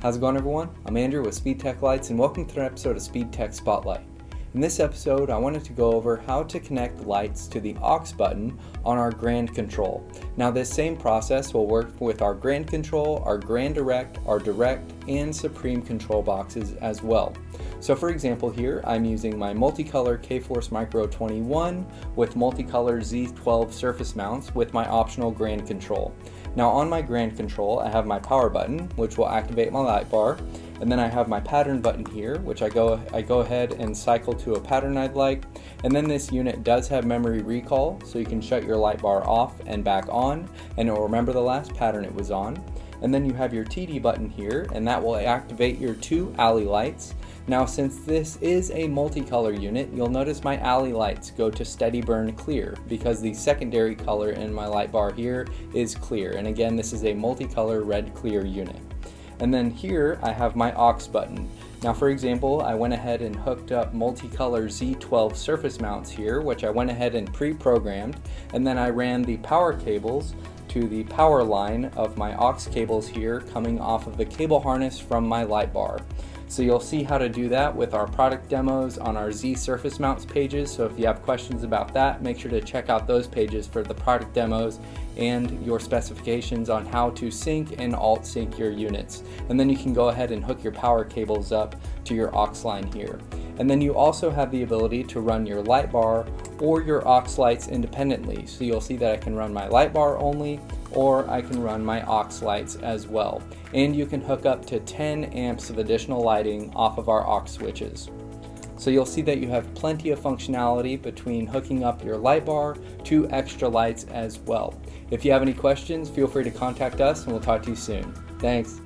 How's it going, everyone? I'm Andrew with SpeedTech Lights, and welcome to an episode of SpeedTech SpotLight. In this episode, I wanted to go over how to connect lights to the AUX button on our Grand Control. Now, this same process will work with our Grand Control, our Grand Direct, our Direct, and Supreme control boxes as well. So for example here, I'm using my MultiColor K-Force Micro 21 with MultiColor Z-12 Surface Mounts with my optional Grand Control. Now on my Grand Control, I have my power button, which will activate my light bar, and then I have my pattern button here, which I go ahead and cycle to a pattern I'd like, and then this unit does have memory recall, so you can shut your light bar off and back on, and it will remember the last pattern it was on. And then you have your TD button here, and that will activate your two alley lights. Now, since this is a multicolor unit, you'll notice my alley lights go to steady burn clear because the secondary color in my light bar here is clear. And again, this is a multicolor red clear unit. And then here I have my AUX button. Now, for example, I went ahead and hooked up MultiColor Z-12 Surface Mounts here, which I went ahead and pre-programmed, and then I ran the power cables to the power line of my AUX cables here coming off of the cable harness from my light bar. So you'll see how to do that with our product demos on our Z Surface Mounts pages. So if you have questions about that, make sure to check out those pages for the product demos and your specifications on how to sync and alt sync your units. And then you can go ahead and hook your power cables up to your AUX line here. And then you also have the ability to run your light bar or your AUX lights independently. So you'll see that I can run my light bar only, or I can run my AUX lights as well. And you can hook up to 10 amps of additional lighting off of our AUX switches. So you'll see that you have plenty of functionality between hooking up your light bar to extra lights as well. If you have any questions, feel free to contact us and we'll talk to you soon. Thanks.